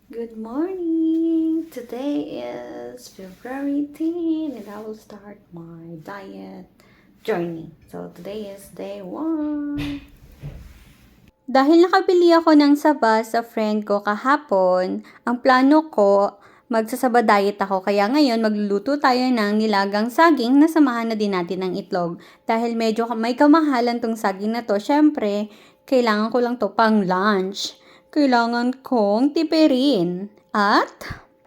Good morning! Today is February 10 and I will start my diet journey. So today is day 1. Dahil nakabili ako ng saba sa friend ko kahapon, ang plano ko, magsasaba diet ako. Kaya ngayon, magluluto tayo ng nilagang saging na samahan na din natin ng itlog. Dahil medyo may kamahalan tong saging na to, syempre, kailangan ko lang to pang lunch. Kailangan kong tipirin. At,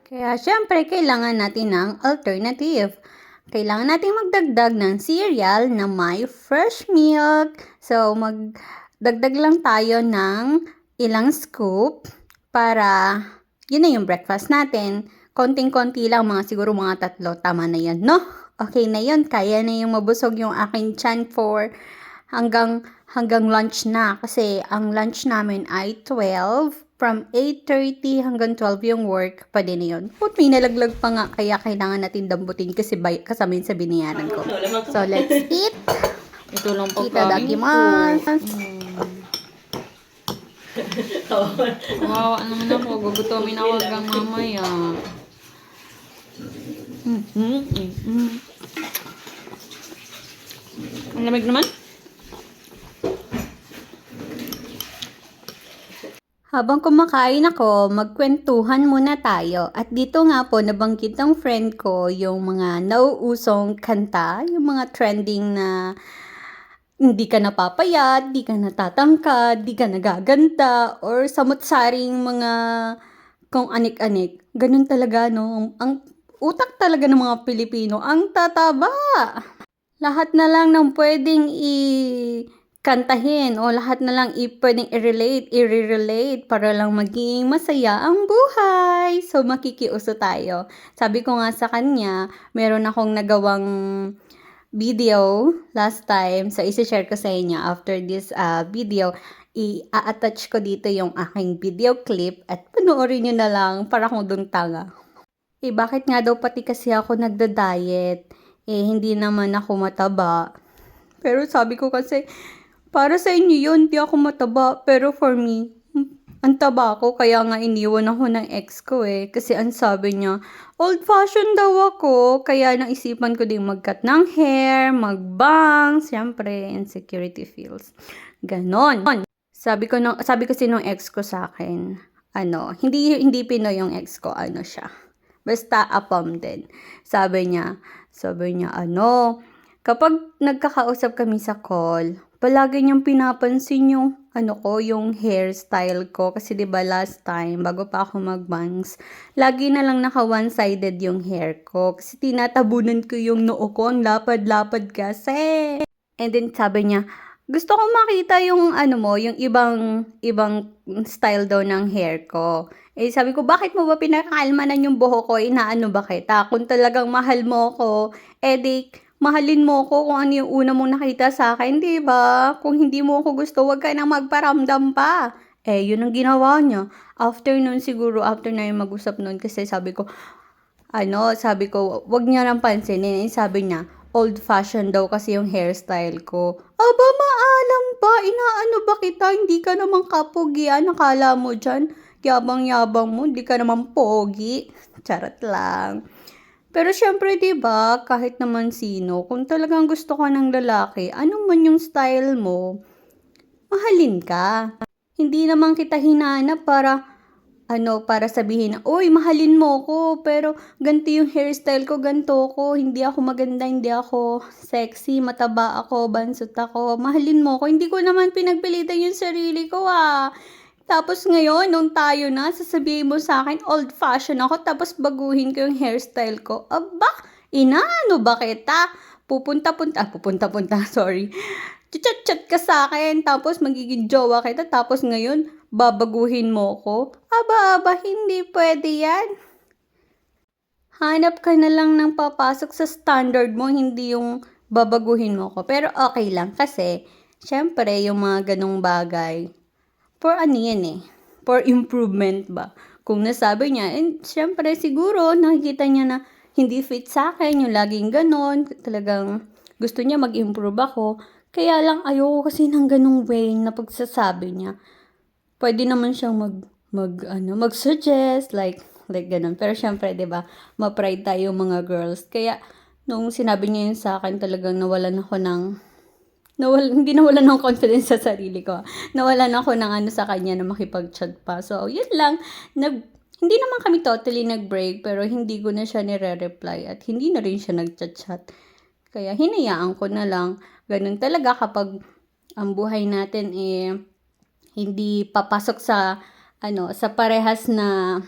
kaya syempre, kailangan natin ng alternative. Kailangan natin magdagdag ng cereal na may fresh milk. So, magdagdag lang tayo ng ilang scoop para yun na yung breakfast natin. Konting-konti lang, siguro mga 3. Tama na yun, no? Okay na yun. Kaya na yung mabusog yung aking tiyan for hanggang lunch na. Kasi ang lunch namin ay 12. From 8:30 hanggang 12 yung work, pwede na yun. But may nalaglag pa nga, kaya kailangan natin dambutin kasi kasama yun sa binayaran ko. So, let's eat! Ito lang Itadakimasu! Kawawa naman ako. Gugutomin ako hanggang mamaya. Ang lamig naman. Habang kumakain ako, magkwentuhan muna tayo. At dito nga po, nabanggit ng friend ko yung mga nauusong kanta, yung mga trending na hindi ka napapayat, di ka natatangkad, di ka nagaganda, or samot-saring mga kung anik-anik. Ganun talaga, no? Ang utak talaga ng mga Pilipino, ang tataba! Lahat na lang ng pwedeng kantahin o lahat na lang pwedeng i-relate para lang maging masaya ang buhay. So, makikiuso tayo. Sabi ko nga sa kanya, meron akong nagawang video last time. So, isi-share ko sa inyo after this video. I-attach ko dito yung aking video clip at panoorin nyo na lang para kung dun tanga. Bakit nga daw pati kasi ako nagda-diet? Hindi naman ako mataba. Pero sabi ko kasi, para sa inyo yun, di ako mataba. Pero for me, ang taba ako. Kaya nga iniwan ako ng ex ko Kasi ang sabi niya, old-fashioned daw ako. Kaya naisipan ko din mag-cut ng hair, mag-bangs. Siyempre, insecurity feels. Ganon. Sabi kasi nung ex ko sa akin, hindi Pinoy yung ex ko, siya. Basta apam din. Sabi niya, kapag nagkakausap kami sa call, palagi niyang pinapansin yung, yung hairstyle ko. Kasi 'di ba last time, bago pa ako mag-bangs, lagi na lang naka one-sided yung hair ko. Kasi tinatabunan ko yung noo ko, ang lapad-lapad kasi. And then sabi niya, gusto ko makita yung yung ibang style daw ng hair ko. Sabi ko, bakit mo ba pinakalmanan yung buhok ko? Inaano ba kita? Kung talagang mahal mo ko, mahalin mo ko kung ano yung una mong nakita sa akin, di ba? Kung hindi mo ako gusto, wag ka nang magparamdam pa. Yun ang ginawa niya. After na yung mag-usap nun, kasi sabi ko, wag niya nang pansinin. Sabi niya, old-fashioned daw kasi yung hairstyle ko. Aba, maalam ba? Inaano ba kita? Hindi ka naman kapogi. Nakala mo dyan? Yabang-yabang mo, hindi ka naman pogi. Charot lang. Pero syempre, 'di ba, kahit naman sino, kung talagang gusto ka ng lalaki, ano man yung style mo, mahalin ka. Hindi naman kita hinanap para sabihin na, "Uy, mahalin mo ko, pero ganito yung hairstyle ko, ganito ko, hindi ako maganda, hindi ako sexy, mataba ako, bansot ako, mahalin mo ko." Hindi ko naman pinagpilitan yung sarili ko Tapos ngayon, nung tayo na, sasabihin mo sa akin, old-fashioned ako, tapos baguhin ko yung hairstyle ko. Aba, inaano ba kita? Pupunta, sorry. Chat-chat ka sa akin, tapos magiging jowa kita, tapos ngayon, babaguhin mo ko. Aba, hindi pwede yan. Hanap ka na lang ng papasok sa standard mo, hindi yung babaguhin mo ko. Pero okay lang, kasi, syempre, yung mga ganong bagay, for for improvement ba? Kung nasabi niya, syempre siguro nakikita niya na hindi fit sa akin, yung laging ganon, talagang gusto niya mag-improve ako. Kaya lang ayoko kasi ng ganong way na pagsasabi niya. Pwede naman siyang mag-suggest, like ganun. Pero syempre, 'di ba, ma-pride tayo mga girls. Kaya, nung sinabi niya yun sa akin, talagang hindi nawalan ng confidence sa sarili ko. Nawalan ako ng sa kanya na makipag-chat pa. So, yun lang. Hindi naman kami totally nag-break, pero hindi ko na siya nire-reply at hindi na rin siya nag-chat-chat. Kaya hinayaan ko na lang. Ganun talaga kapag ang buhay natin hindi papasok sa parehas na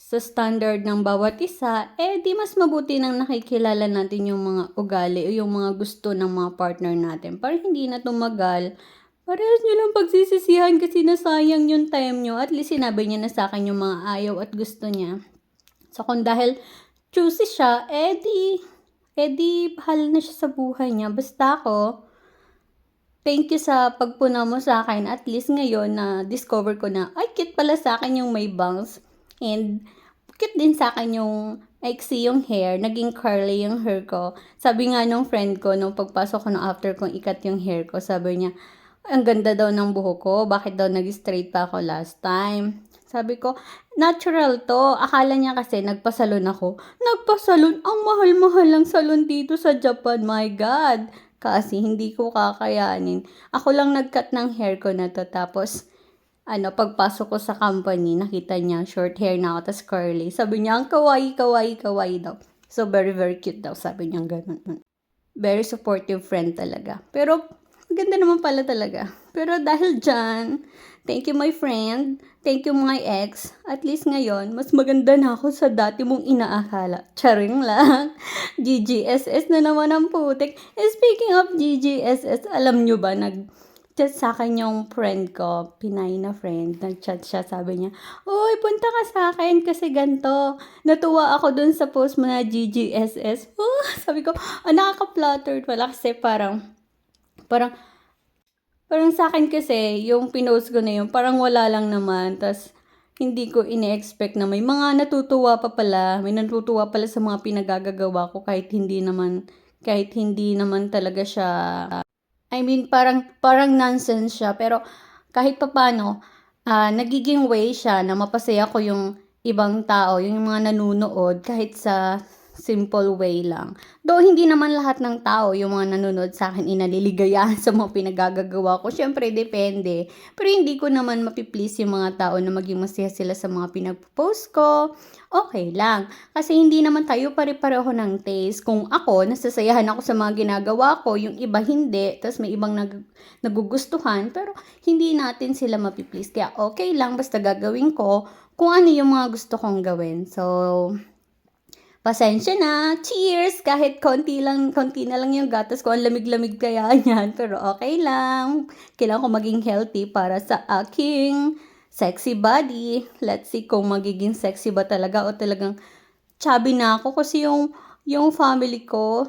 sa standard ng bawat isa, di mas mabuti nang nakikilala natin yung mga ugali o yung mga gusto ng mga partner natin. Para hindi na tumagal, parehas nyo lang pagsisisihan kasi nasayang yung time nyo. At least sinabi niya na sa akin yung mga ayaw at gusto niya. So kung dahil choosy siya, bahal na siya sa buhay niya. Basta ako, thank you sa pagpuna mo sa akin. At least ngayon na discover ko na, ay, cute pala sa akin yung may bangs. And cute din sa akin yung maiksi yung hair. Naging curly yung hair ko. Sabi nga nung friend ko, nung pagpasok ko na after kong ikat yung hair ko, sabi niya, ang ganda daw ng buhok ko. Bakit daw nag-straight pa ako last time? Sabi ko, natural to. Akala niya kasi nagpasalon ako. Nagpasalon? Ang mahal-mahal lang salon dito sa Japan. My God! Kasi hindi ko kakayanin. Ako lang nag-cut ng hair ko na to. Tapos, pagpasok ko sa company, nakita niya, short hair na ako, tas curly. Sabi niya, ang kawaii daw. So, very, very cute daw. Sabi niya ganun. Very supportive friend talaga. Pero, ganda naman pala talaga. Pero dahil dyan, thank you my friend. Thank you my ex. At least ngayon, mas maganda na ako sa dati mong inaakala. Charing lang. GGSS na naman ang putik. Speaking of GGSS, alam nyo ba, chat sa akin yung friend ko, Pinay na friend, nag-chat siya, sabi niya, uy, punta ka sa akin kasi ganto. Natuwa ako dun sa post mo na GGSS. Oh, sabi ko, nakaka-flattered pala kasi parang sa akin kasi, yung pinost ko na yun, parang wala lang naman. Tas hindi ko ine-expect na may mga natutuwa pa pala. May natutuwa pala sa mga pinagagagawa ko kahit hindi naman talaga siya. I mean, parang nonsense siya. Pero kahit papano, nagiging way siya na mapasaya ko yung ibang tao, yung mga nanunood, kahit sa simple way lang. Though hindi naman lahat ng tao, yung mga nanonood sa akin, inaliligayahan sa mga pinagagagawa ko. Syempre, depende. Pero hindi ko naman mapiplease yung mga tao na maging masaya sila sa mga pinag-post ko. Okay lang. Kasi hindi naman tayo pare-pareho ng taste. Kung ako, nasasayahan ako sa mga ginagawa ko, yung iba hindi, tapos may ibang nagugustuhan, pero hindi natin sila mapiplease. Kaya okay lang, basta gagawin ko kung ano yung mga gusto kong gawin. So, pasensya na. Cheers! Kahit konti na lang yung gatas ko. Ang lamig-lamig kaya yan. Pero okay lang. Kailangan ko maging healthy para sa aking sexy body. Let's see kung magiging sexy ba talaga o talagang chubby na ako. Kasi yung family ko,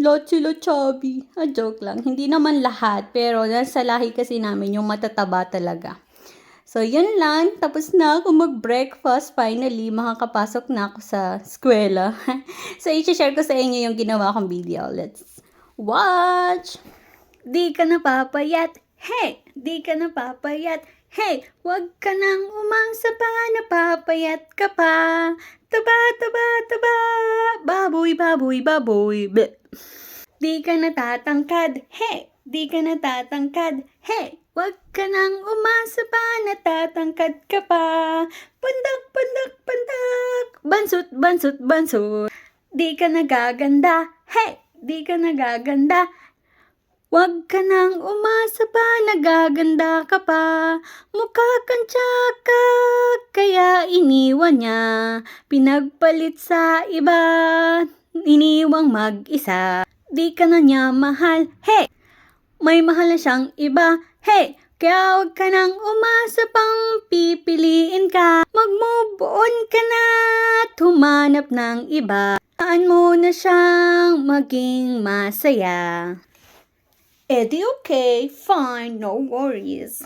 lahat sila chubby. Joke lang. Hindi naman lahat. Pero nasa lahi kasi namin yung matataba talaga. So, yun lang. Tapos na ako mag-breakfast. Finally, makakapasok na ako sa eskwela. So, i-share ko sa inyo yung ginawa kong video. Let's watch! Di ka napapayat. Hey! Di ka napapayat. Hey! Huwag ka nang umangsa pa. Napapayat ka pa. Taba, taba, taba. Baboy, baboy, baboy. Bleh. Di ka natatangkad. Hey! Di ka natatangkad. Hey! Huwag ka nang umasa pa, natatangkad ka pa. Pandak, pandak, pandak. Bansot, bansot, bansot. Di ka nagaganda. Hey! Di ka nagaganda. Huwag ka nang umasa pa, nagaganda ka pa. Mukha kang tsaka, kaya iniwan niya. Pinagpalit sa iba, iniwang mag-isa. Di ka na niya mahal. Hey! May mahal na siyang iba. Hey! Kaya huwag ka nang umasa pang pipiliin ka. Mag-move on ka na at humanap ng iba. Saan mo na siyang maging masaya. Di okay, fine, no worries.